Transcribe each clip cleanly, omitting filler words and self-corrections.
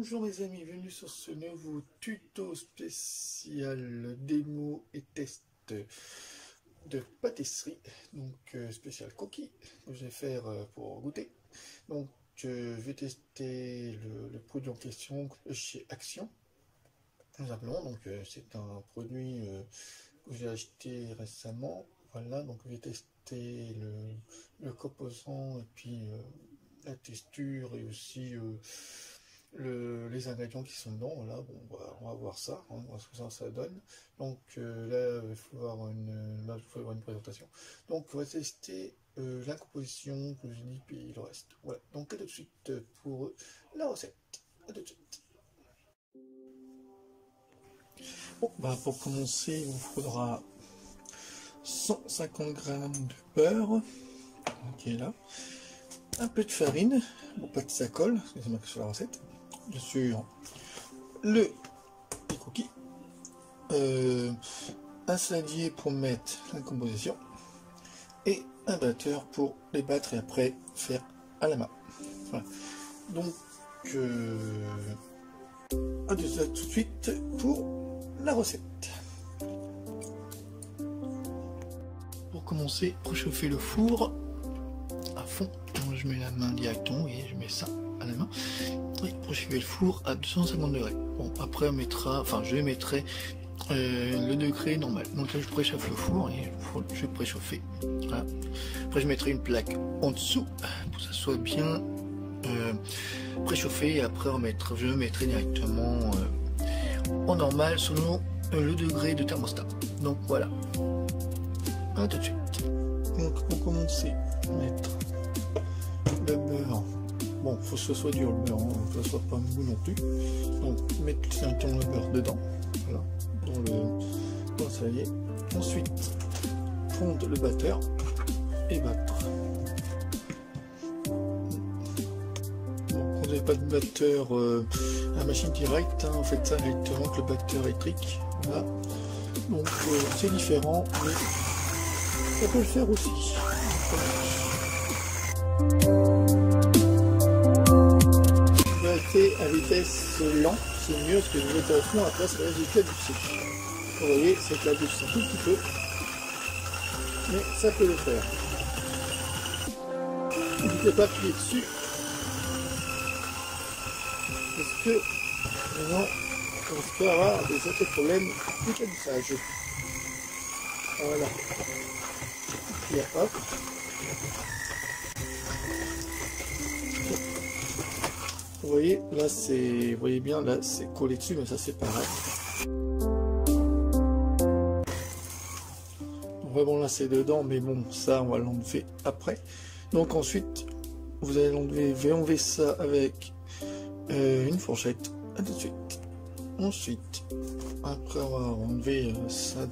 Bonjour mes amis, bienvenue sur ce nouveau tuto spécial démo et test de pâtisserie, donc spécial cookie que je vais faire pour goûter. Donc je vais tester le produit en question chez Action, tout simplement. Donc c'est un produit que j'ai acheté récemment. Voilà, donc je vais tester le composant et puis la texture et aussi les ingrédients qui sont dedans. Voilà, bon, on va voir ça, on va voir ce que ça donne. Donc là, il faut avoir une présentation. Donc on va tester la composition que j'ai dit, puis le reste. Voilà, donc à tout de suite pour la recette. À tout de suite. Bon, pour commencer, il vous faudra 150 g de beurre, qui est là, un peu de farine, bon, pas que ça colle, c'est marqué sur la recette, bien sûr, les cookies, un saladier pour mettre la composition, et un batteur pour les battre et après faire à la main. Voilà. Donc, à tout de suite pour la recette. Pour commencer, préchauffer le four à fond. Donc, je mets la main directement et je mets ça à la main. Et préchauffer le four à 250 degrés. Bon, après on mettra, enfin je mettrai le degré normal. Donc là je préchauffe le four et je vais préchauffer. Voilà. Après je mettrai une plaque en dessous pour que ça soit bien préchauffé. Et après je mettrai directement en normal selon le degré de thermostat. Donc voilà. À tout de suite. Donc pour commencer, mettre le beurre. Bon, faut que ce soit dur le beurre, hein, que ce soit pas mou non plus. Donc mettre directement le beurre dedans, voilà, dans le saladier. Ensuite, fondre le batteur et battre. Donc on n'avez pas de batteur à machine directe, hein, en fait ça directement avec le batteur électrique. Voilà. Donc c'est différent, mais ça peut le faire aussi. À vitesse lente, c'est mieux parce que je vais être à après ça va éclabousser. Vous voyez, ça éclabousse un tout petit peu, mais ça peut le faire. N'hésitez pas à appuyer dessus, parce que sinon on peut avoir des autres problèmes d'éclaboussage. Voilà. Et hop. Vous voyez, là c'est, vous voyez bien, là c'est collé dessus, mais ça c'est pareil. Vraiment là c'est dedans, mais bon, ça on va l'enlever après. Donc ensuite, vous allez enlever ça avec une fourchette. À tout de suite. Ensuite, après on va enlever ça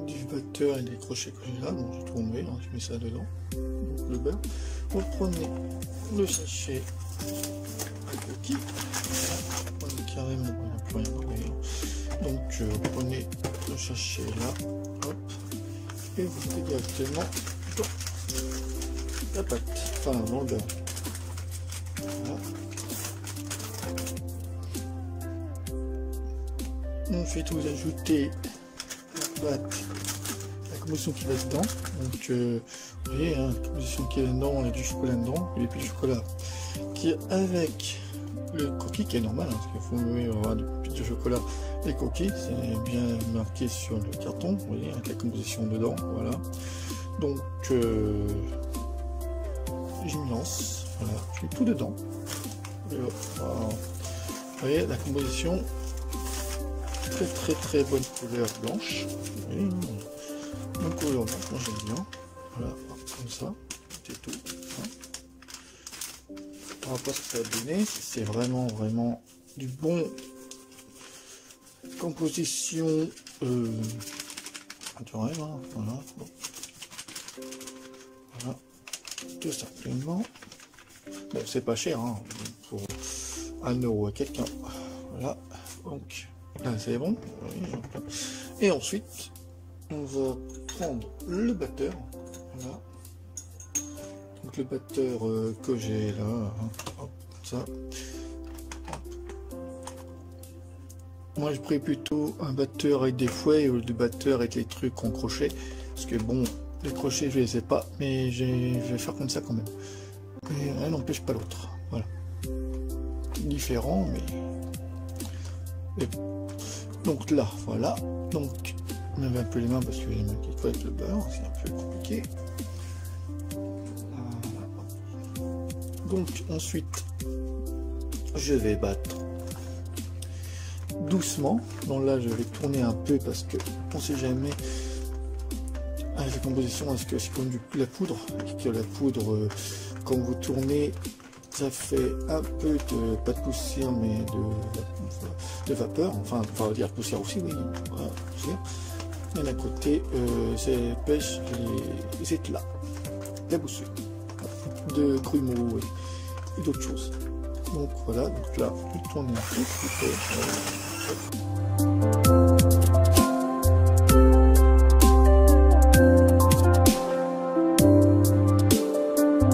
du batteur et des crochets que j'ai là. Donc j'ai tout enlevé, hein, je mets ça dedans. Donc le beurre. Vous prenez le sachet cookies, carrément, il n'y a plus rien à voir. Donc vous prenez le sachet là, hop, et vous mettez directement dans la pâte, enfin dans le beurre. Voilà. Ensuite vous ajoutez la pâte, la composition qui va dedans. Donc vous voyez, hein, la composition qui est dedans, il y a du chocolat dedans, et puis du chocolat qui est avec le cookie qui est normal, hein, parce qu'il faut avoir du chocolat. Les cookies, c'est bien marqué sur le carton, vous voyez, avec la composition dedans, voilà. Donc je me lance, voilà, je mets tout dedans. Et voilà. Vous voyez la composition, très bonne couleur blanche. Vous voyez, bonne couleur blanche, moi j'aime bien. Voilà, comme ça, c'est tout. Hein. On va voir ce que ça va donner, c'est vraiment du bon composition naturelle, hein, voilà. Bon. Voilà, tout simplement. Bon, c'est pas cher, hein, pour 1 € à quelqu'un. Voilà, donc là c'est bon. Et ensuite, on va prendre le batteur. Voilà. Donc le batteur que j'ai là, hein, hop, ça. Moi je prie plutôt un batteur avec des fouets ou du batteur avec les trucs en crochet. Parce que bon, les crochets je les ai pas, mais je vais faire comme ça quand même. Mais l'un n'empêche pas l'autre. Voilà. Différent, mais... Donc là, voilà. Donc, on avait un peu les mains parce que j'ai ma petite fois avec le beurre, c'est un peu compliqué. Donc ensuite, je vais battre doucement. Donc là, je vais tourner un peu parce que on sait jamais avec la composition, est-ce que c'est comme la poudre, et que la poudre, quand vous tournez, ça fait un peu de, pas de poussière, mais de vapeur, enfin, on va dire poussière aussi, oui, voilà, poussière. Et d'un côté, ça pêche les éclats, la boussure, de grumeaux et d'autres choses. Donc voilà, donc là, je tourne un tout petit peu.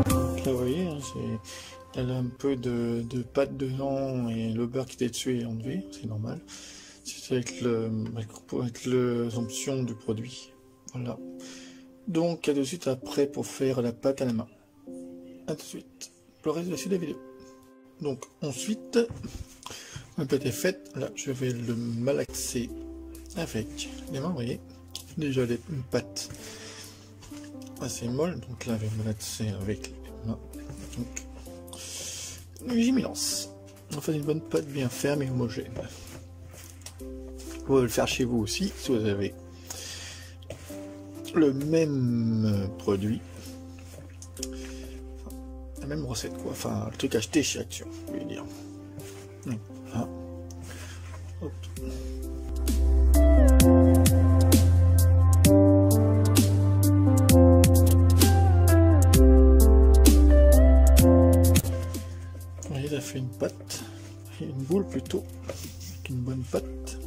Donc là, vous voyez, hein, il y a un peu de pâte dedans et le beurre qui était dessus est enlevé, c'est normal. C'est avec l'assomption du produit. Voilà. Donc, à de suite après pour faire la pâte à la main. À de suite. Pour le reste de la suite de la vidéo. Donc, ensuite, ma pâte est faite. Là, je vais le malaxer avec les mains, vous voyez. Déjà, une pâte assez molle. Donc là, je vais malaxer avec les mains. Donc, j'y m'y lance. On fait une bonne pâte bien ferme et homogène. Vous pouvez le faire chez vous aussi, si vous avez le même produit, la même recette, quoi. Enfin, le truc acheté chez Action, je veux dire. Voilà. Hop. Vous voyez, ça fait une pâte, une boule plutôt, avec une bonne pâte.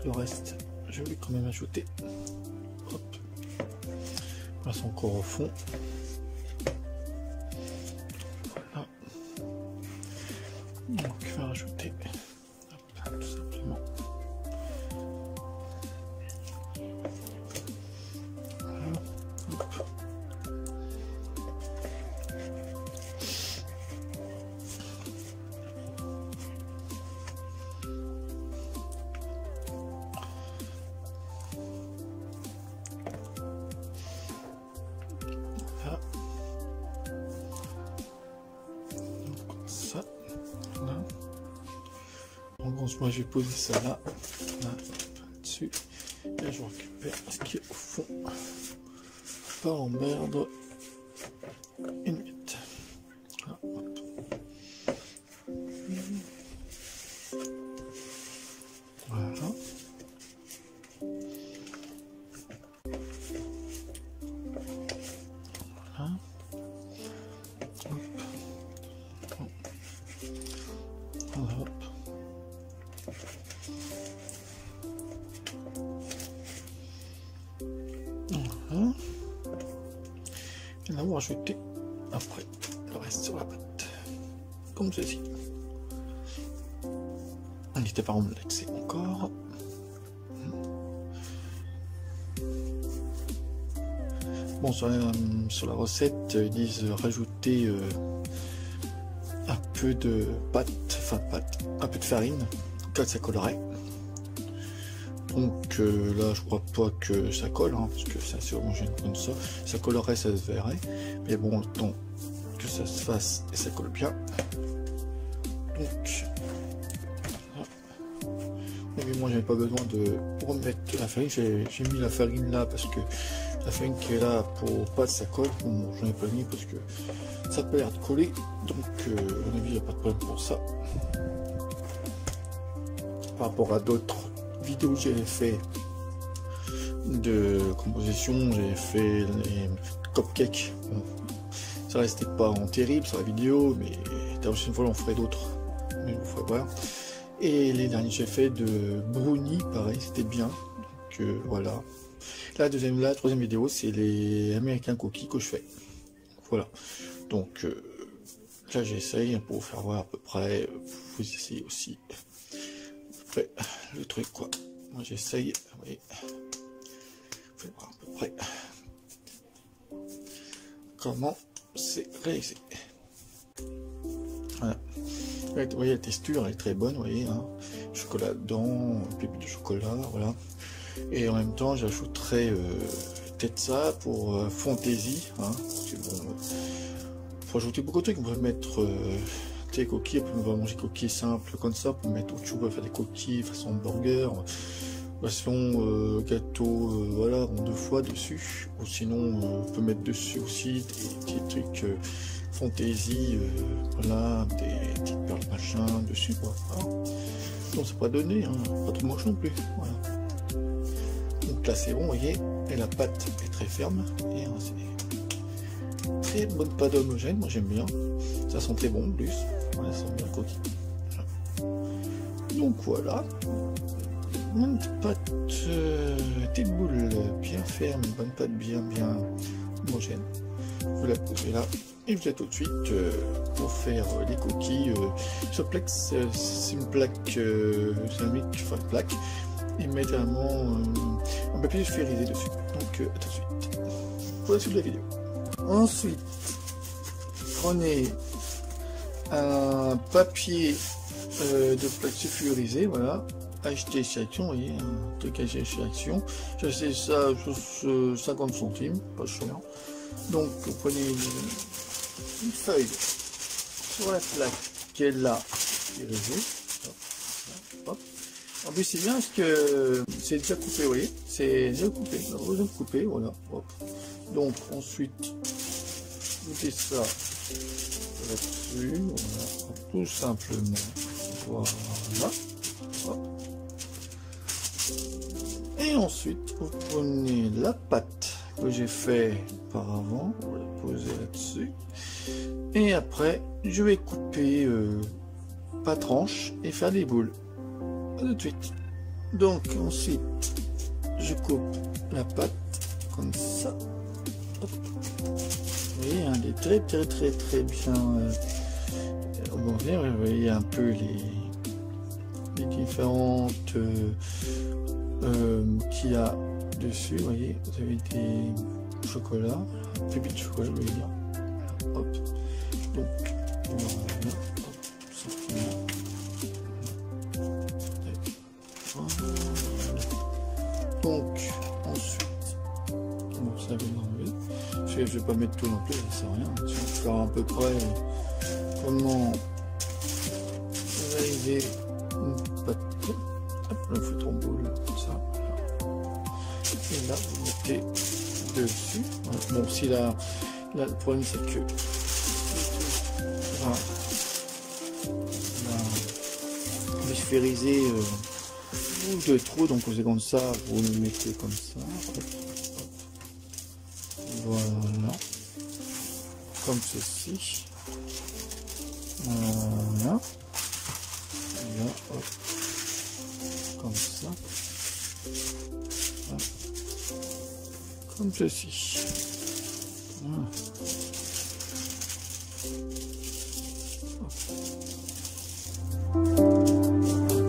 Le reste, je vais quand même ajouter. Hop. Passe encore au fond. Voilà. Donc, je vais rajouter hop, tout simplement. Voilà. Hop. Ça, là. Donc moi je vais poser ça là, dessus, et je récupère ce qui est au fond. Pas en merde. Une minute. Là, hop. Voilà. Voilà. Hop. Voilà. Et là, on va rajouter après le reste sur la pâte, comme ceci. N'hésitez pas à me l'axer encore. Bon, sur la recette, ils disent rajouter un peu de pâte, un peu de farine, quand ça collerait. Donc là, je crois pas que ça colle, hein, parce que c'est assez homogène comme ça. Ça collerait, ça se verrait. Mais bon, le temps que ça se fasse et ça colle bien. Donc, mais moi, j'avais pas besoin de remettre la farine. J'ai mis la farine là parce que la farine qui est là pour pas que ça colle. Bon, j'en ai pas mis parce que ça peut l'air de coller. Donc, à mon avis, il n'y a pas de problème pour ça. Par rapport à d'autres vidéos que j'avais fait de composition, j'ai fait les cupcakes. Bon, ça restait pas en terrible sur la vidéo, mais la prochaine fois on ferait d'autres, mais je vous ferai voir. Et les derniers j'ai fait de brownie, pareil, c'était bien. Donc voilà. La troisième vidéo, c'est les American Cookies que je fais. Voilà. Donc là j'essaye pour vous faire voir à peu près. Vous essayez aussi. près le truc quoi. Moi j'essaye, vous voyez, vous pouvez voir à peu près comment c'est réalisé. Voilà. Vous voyez la texture elle est très bonne, vous voyez, hein. Chocolat dedans, pipe de chocolat, voilà. Et en même temps j'ajouterai peut-être ça pour fantaisie, hein. Pour ajouter beaucoup de trucs, on peut mettre des coquilles, on va manger coquilles simples comme ça, pour mettre autre chose, on va faire des coquilles façon burger, façon gâteau, voilà, en 2 fois dessus, ou sinon on peut mettre dessus aussi des petits trucs fantaisie, voilà, des petites perles machin dessus quoi. Voilà. Donc c'est pas donné, hein, pas trop moche non plus, voilà. Donc là c'est bon, vous voyez, et la pâte est très ferme, et hein, c'est très bonne pâte homogène, moi j'aime bien, ça sent très bon en plus, voilà, ça sent bien le coquille. Voilà. Donc voilà, une pâte, petite boule bien ferme, une bonne pâte bien homogène. Vous la posez là et vous êtes tout de suite pour faire les coquilles. Ce plaque, c'est une plaque céramique, enfin une plaque immédiatement un papier sphérisé dessus. Donc à tout de suite pour la suite de la vidéo. Ensuite, prenez un papier de plaque sulfurisée, voilà, acheter chez Action, vous voyez, un truc acheté chez Action. J'ai acheté ça sur 50 centimes, pas cher. Donc vous prenez une feuille sur la plaque qu'elle a sulfurisée. En plus c'est bien parce que c'est déjà coupé, vous voyez, c'est déjà coupé, on a besoin de couper, voilà. Hop. Donc ensuite, mettez ça là-dessus, voilà, tout simplement, voilà. Hop. Et ensuite, vous prenez la pâte que j'ai fait auparavant, vous la posez là-dessus, et après, je vais couper par tranche et faire des boules. Tout de suite. Donc ensuite, je coupe la pâte comme ça. Hop. Vous voyez, hein, elle est très bien rebondie. Vous voyez un peu les différentes qu'il y a dessus. Vous voyez, vous avez des chocolats, pépites de chocolat, je veux dire. Hop. Donc voilà. Donc ensuite, bon, ça va l'enlever. Je vais pas mettre tout non plus, ça sert à rien. Je vais faire à peu près comment réaliser une pâte. Hop, on fait ton boule comme ça. Et là, vous mettez dessus. Voilà. Bon, si le problème c'est que la sphérisée de trop, donc vous êtes comme ça, vous le mettez comme ça, hop, hop. Voilà, comme ceci, voilà, et là, hop, comme ça, voilà. Comme ceci, voilà.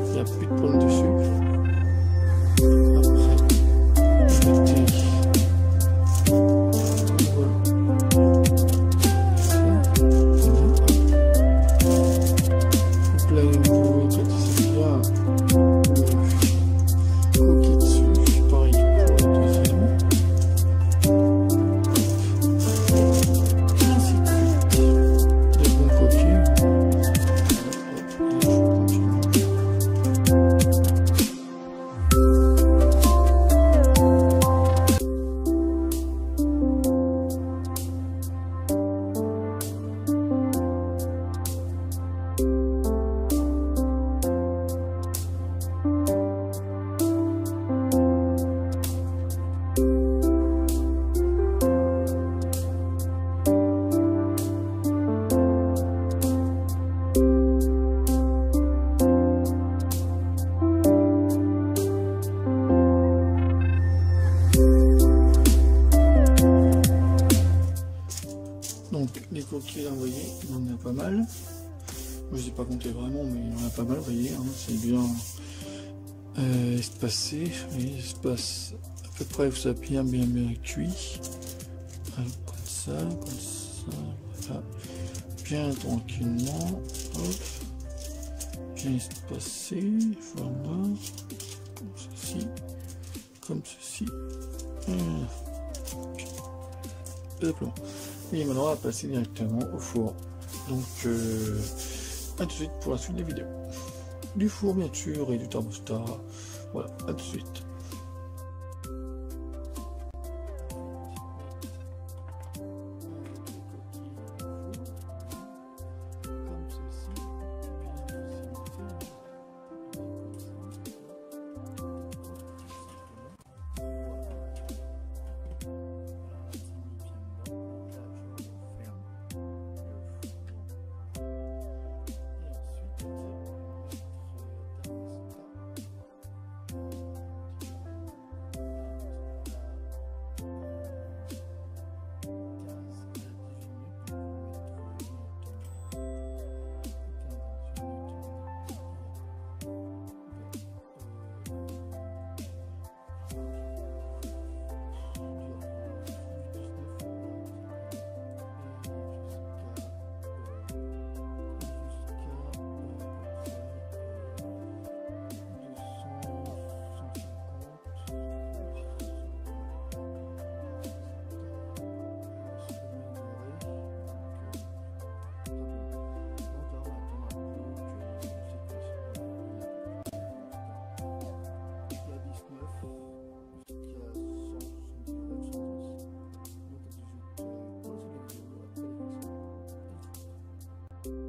Il n'y a plus de pomme dessus. Donc les coquilles là, vous voyez, il y en a pas mal. Je ne sais pas compter vraiment, mais il y en a pas mal, vous voyez, hein, c'est bien espacé, oui, espace à peu près où ça a bien cuit. Comme ça, voilà. Bien tranquillement, hop, bien espacé, voilà, comme ceci, et maintenant on va passer directement au four. Donc à tout de suite pour la suite des vidéos. Du four bien sûr et du thermostat. Voilà, à tout de suite.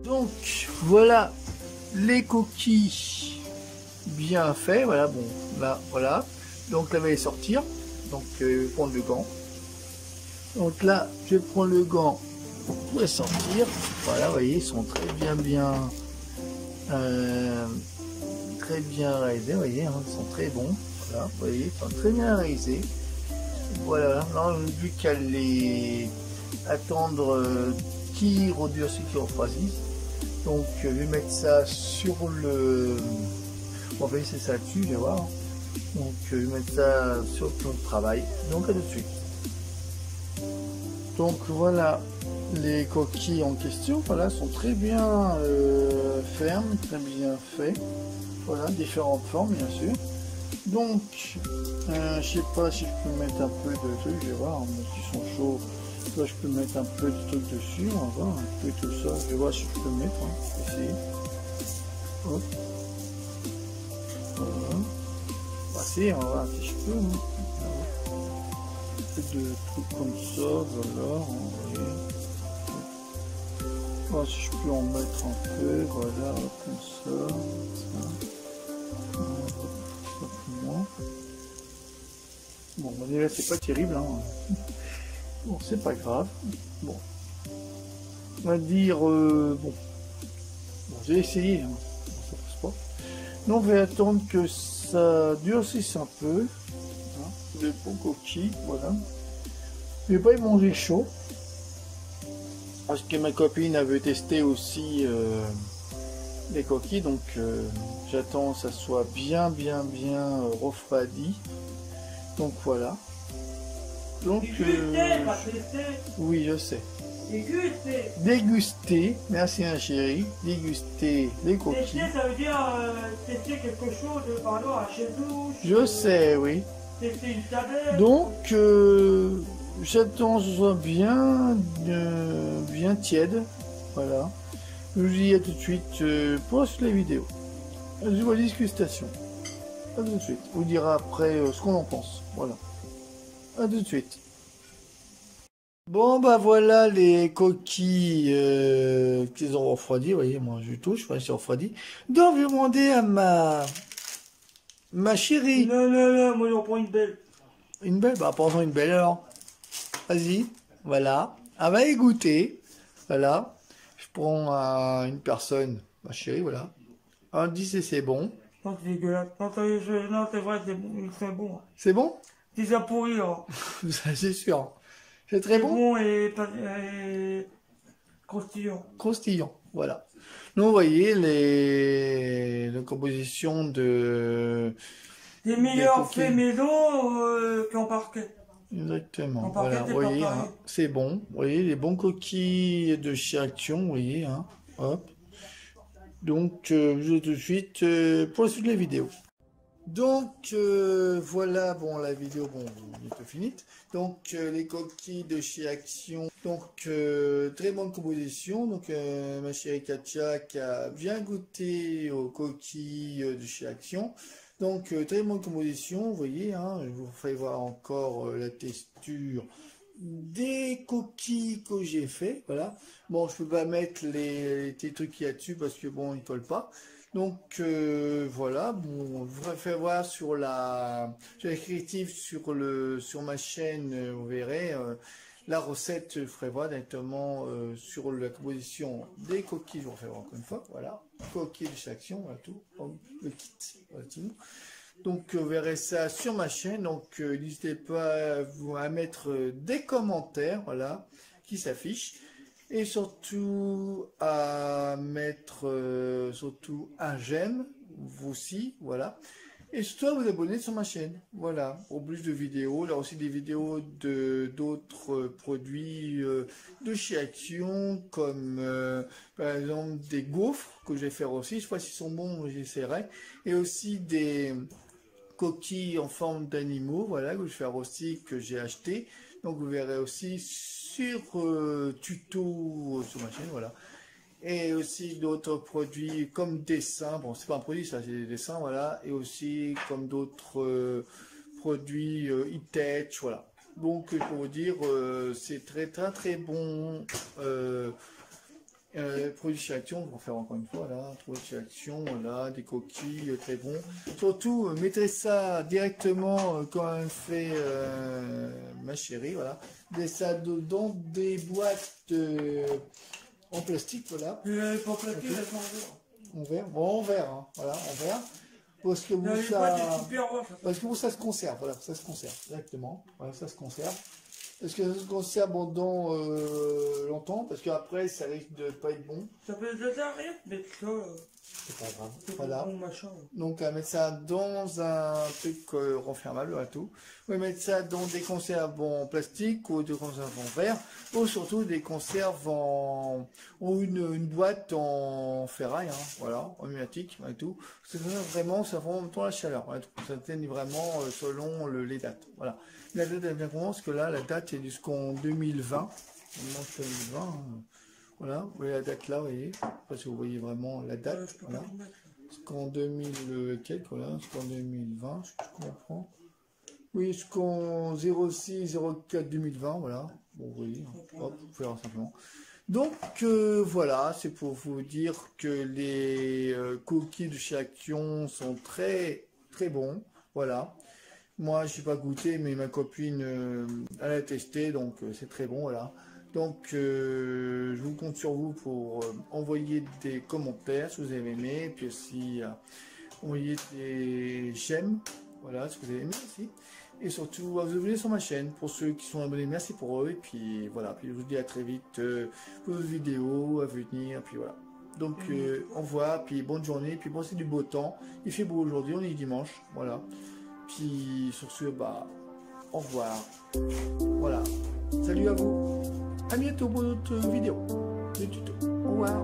Donc voilà les coquilles bien fait, voilà, bon là voilà, donc là je vais les sortir, donc je vais prendre le gant, donc là je vais prendre le gant pour les sortir, voilà, vous voyez ils sont très bien réalisés, vous voyez, hein, ils sont très bons, voilà, vous voyez, ils sont très bien réalisés, voilà, là vu qu'à les attendre qui redurcit, qui refroidissent. Donc je vais mettre ça sur le... On va laisser ça dessus, je vais voir. Donc je vais mettre ça sur le plan de travail. Donc à tout de suite. Donc voilà les coquilles en question. Voilà, sont très bien fermes, très bien faits. Voilà, différentes formes bien sûr. Donc je sais pas si je peux mettre un peu de trucs, je vais voir, s'ils sont chauds. Là, je peux mettre un peu de truc dessus, on va voir un peu tout ça, je vais voir si je peux mettre, hein. Essayer. Hop. Voilà. Passer, on va voir si je peux. Hein. Un peu de trucs comme ça, voilà, on va voir si je peux en mettre un peu, voilà, comme ça, simplement. Bon, déjà c'est pas terrible, hein. Bon, c'est pas grave. Bon, on va dire bon, j'ai essayé, hein. Ça passe pas. Donc, on va attendre que ça durcisse un peu. Hein, les bons coquilles, voilà. Je vais pas y manger chaud parce que ma copine avait testé aussi les coquilles, donc j'attends que ça soit bien refroidi. Donc voilà. Donc, oui, je sais. Déguster, merci un chéri, déguster les coquilles. Tester, ça veut dire tester quelque chose, par rapport à chez nous. Je sais, oui. Tester une tablette. Donc, j'attends que ce soit bien tiède. Voilà. Je vous dis à tout de suite pour la vidéo. Je vous dis dégustation. À tout de suite. On vous dira après ce qu'on en pense. Voilà. À tout de suite. Bon bah voilà les coquilles qu'ils ont refroidi, vous voyez, moi je touche, c'est refroidi. Donc je vais demander à ma chérie. Non, moi j'en prends une belle. Une belle, bah prends-en une belle alors. Vas-y, voilà. Elle va y goûter. Voilà. Je prends une personne, ma chérie, voilà. On dit c'est bon. Non, c'est dégueulasse. Non, c'est vrai, c'est bon. C'est bon? C'est ça pourrir. C'est sûr. C'est très bon. Bon et croustillant. Croustillant. Voilà. Donc, vous voyez la composition de... Des meilleurs faits maison qu'en parquet. Exactement. En parquet, Voilà, c'est vous voyez, pas hein, pareil. c'est bon. Vous voyez, les bons coquilles de chez Action, vous voyez, hein, hop. Donc, je vais tout de suite pour la suite de la vidéo. Donc, voilà, bon, la vidéo, bon, est bientôt finie. Donc, les coquilles de chez Action. Donc, très bonne composition. Donc, ma chérie Katia qui a bien goûté aux coquilles de chez Action. Donc, très bonne composition, vous voyez, hein, je vous ferai voir encore la texture des coquilles que j'ai fait, voilà. Bon, je peux pas mettre les trucs qu'il y a dessus parce que bon, ils collent pas. Donc voilà, bon, je vous ferai voir sur la descriptive sur ma chaîne, vous verrez la recette, je ferai voir directement sur la composition des coquilles, je vous ferai voir encore une fois, voilà, coquilles de chaque action, voilà tout, le kit, voilà, tout. Donc vous verrez ça sur ma chaîne, donc n'hésitez pas à mettre des commentaires, voilà, qui s'affichent, et surtout à mettre surtout un j'aime, vous aussi, voilà, et surtout à vous abonner sur ma chaîne, voilà, pour plus de vidéos, là aussi des vidéos de d'autres produits de chez Action, comme par exemple des gaufres que je vais faire aussi, je vois s'ils sont bons, j'essaierai, et aussi des coquilles en forme d'animaux, voilà, que je vais faire aussi, que j'ai acheté. Donc vous verrez aussi sur tuto sur ma chaîne, voilà. Et aussi d'autres produits comme dessins, bon c'est pas un produit ça, c'est des dessins, voilà. Et aussi comme d'autres produits e-tech, voilà. Donc pour vous dire, c'est très bon. Produits chez Action, on va faire encore une fois, là, produits chez Action, voilà, des coquilles, très bon. Surtout, mettez ça directement quand elle fait ma chérie, voilà. Mettez ça dans des boîtes en plastique, voilà. Pour plaquer la En verre, bon, en verre, hein, voilà, en verre. Parce que vous, ça se conserve, voilà, ça se conserve, directement, voilà, ça se conserve. Est-ce que ça se conserve pendant longtemps? Parce qu'après, ça risque de pas être bon. Ça peut déjà rien, mais ça... C'est pas grave. Voilà. Bon machin. Donc, à mettre ça dans un truc renfermable, à tout. Vous pouvez mettre ça dans des conserves en plastique ou des conserves en verre, ou surtout des conserves ou une boîte en ferraille, hein, voilà, en pneumatique, et tout. C'est vraiment, ça prend en même temps la chaleur, voilà, ça tient vraiment selon les dates, voilà. La date est bien commence, parce que là, la date est jusqu'en 2020. On mange 2020, hein. Voilà, vous voyez la date là, vous voyez. Je sais pas si vous voyez vraiment la date. Voilà. Jusqu'en 2000 quelques, voilà, jusqu'en 2020, je comprends. Oui, jusqu'en 06-04-2020, voilà. Bon, vous voyez, hop, vous pouvez voir simplement. Donc, voilà, c'est pour vous dire que les cookies de chez Action sont très bons, voilà. Moi, je n'ai pas goûté, mais ma copine, elle a testé, donc c'est très bon, voilà. Donc, je vous compte sur vous pour envoyer des commentaires si vous avez aimé, et puis aussi envoyer des j'aime, voilà, si vous avez aimé aussi. Et surtout, à vous abonner sur ma chaîne, pour ceux qui sont abonnés, merci pour eux, et puis voilà, puis je vous dis à très vite pour d'autres vidéos à venir, puis voilà. Donc, au revoir, puis bonne journée, puis bon, c'est du beau temps, il fait beau aujourd'hui, on est dimanche, voilà. Puis sur ce, bah, au revoir. Voilà. Salut à vous. À bientôt pour d'autres vidéos. Des tutos. Au revoir.